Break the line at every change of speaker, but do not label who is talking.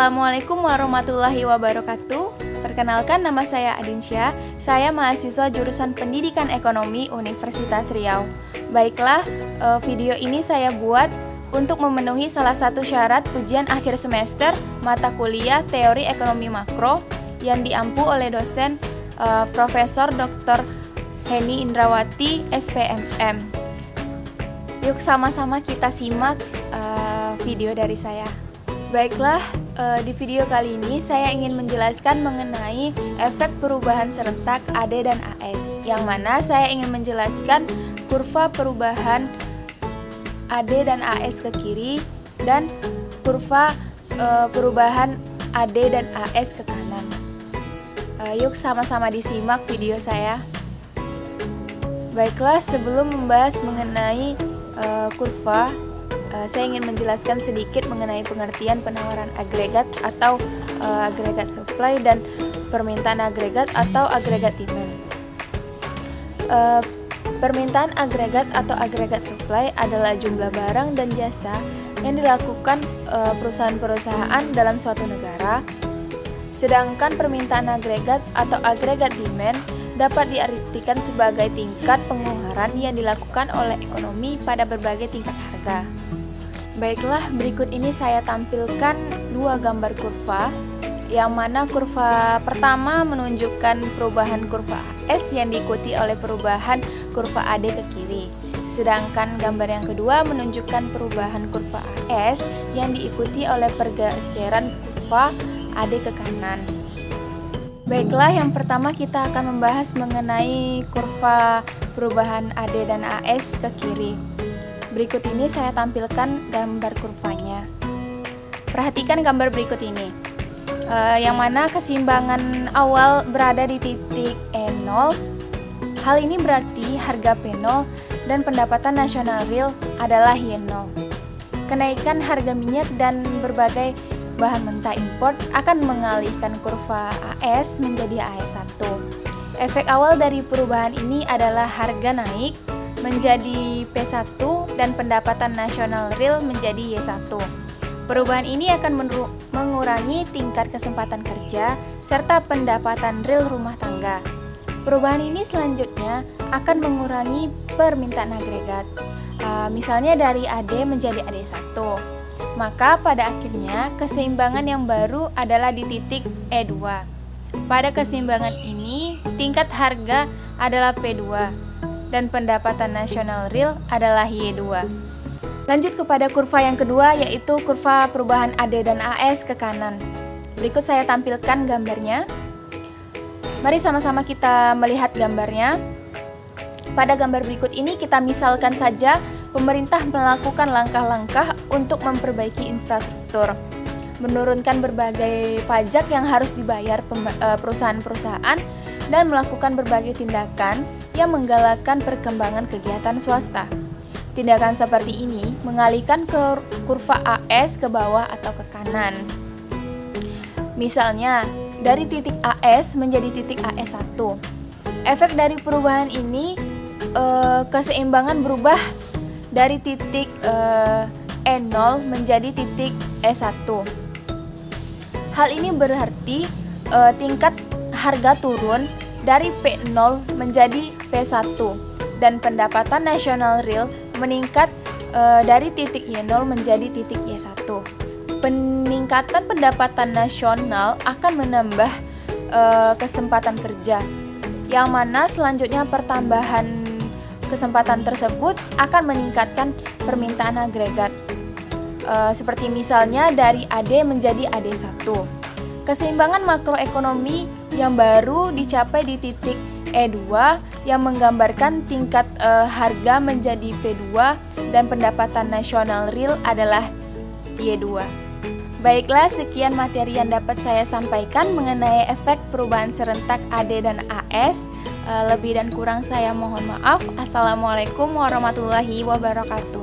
Assalamualaikum warahmatullahi wabarakatuh. Perkenalkan, nama saya Adinsyah. Saya mahasiswa jurusan Pendidikan Ekonomi Universitas Riau. Baiklah, video ini saya buat untuk memenuhi salah satu syarat ujian akhir semester mata kuliah Teori Ekonomi Makro yang diampu oleh dosen Profesor Dr. Heni Indrawati, SPMM. Yuk sama-sama kita simak video dari saya. Baiklah, di video kali ini saya ingin menjelaskan mengenai efek perubahan serentak AD dan AS, yang mana saya ingin menjelaskan kurva perubahan AD dan AS ke kiri dan kurva perubahan AD dan AS ke kanan. Yuk sama-sama disimak video saya. Baiklah, sebelum membahas mengenai kurva, saya ingin menjelaskan sedikit mengenai pengertian penawaran agregat atau agregat supply dan permintaan agregat atau agregat demand. Permintaan agregat atau agregat supply adalah jumlah barang dan jasa yang dilakukan perusahaan-perusahaan dalam suatu negara, sedangkan permintaan agregat atau agregat demand dapat diartikan sebagai tingkat pengeluaran yang dilakukan oleh ekonomi pada berbagai tingkat harga. Baiklah, berikut ini saya tampilkan dua gambar kurva, yang mana kurva pertama menunjukkan perubahan kurva AS yang diikuti oleh perubahan kurva AD ke kiri, sedangkan gambar yang kedua menunjukkan perubahan kurva AS yang diikuti oleh pergeseran kurva AD ke kanan. Baiklah, yang pertama kita akan membahas mengenai kurva perubahan AD dan AS ke kiri. Berikut ini saya tampilkan gambar kurvanya. Perhatikan gambar berikut ini, yang mana keseimbangan awal berada di titik E0. Hal ini berarti harga P0 dan pendapatan nasional real adalah Y0. Kenaikan harga minyak dan berbagai bahan mentah impor akan mengalihkan kurva AS menjadi AS1. Efek awal dari perubahan ini adalah harga naik menjadi P1 dan pendapatan nasional real menjadi Y1. Perubahan ini akan mengurangi tingkat kesempatan kerja serta pendapatan real rumah tangga. Perubahan ini selanjutnya akan mengurangi permintaan agregat, misalnya dari AD menjadi AD1. Maka pada akhirnya keseimbangan yang baru adalah di titik E2. Pada keseimbangan ini tingkat harga adalah P2 dan pendapatan nasional real adalah Y2. Lanjut kepada kurva yang kedua, yaitu kurva perubahan AD dan AS ke kanan. Berikut saya tampilkan gambarnya. Mari sama-sama kita melihat gambarnya. Pada gambar berikut ini kita misalkan saja pemerintah melakukan langkah-langkah untuk memperbaiki infrastruktur, menurunkan berbagai pajak yang harus dibayar perusahaan-perusahaan, dan melakukan berbagai tindakan yang menggalakkan perkembangan kegiatan swasta. Tindakan seperti ini mengalihkan ke kurva AS ke bawah atau ke kanan. Misalnya, dari titik AS menjadi titik AS1. Efek dari perubahan ini, keseimbangan berubah dari titik E0 menjadi titik E1. Hal ini berarti tingkat harga turun dari P0 menjadi P1 dan pendapatan nasional real meningkat dari titik Y0 menjadi titik Y1. Peningkatan pendapatan nasional akan menambah kesempatan kerja, yang mana selanjutnya pertambahan kesempatan tersebut akan meningkatkan permintaan agregat, seperti misalnya dari AD menjadi AD1. Keseimbangan makroekonomi yang baru dicapai di titik E2 yang menggambarkan tingkat harga menjadi P2 dan pendapatan nasional real adalah Y2. Baiklah, sekian materi yang dapat saya sampaikan mengenai efek perubahan serentak AD dan AS. Lebih dan kurang saya mohon maaf. Assalamualaikum warahmatullahi wabarakatuh.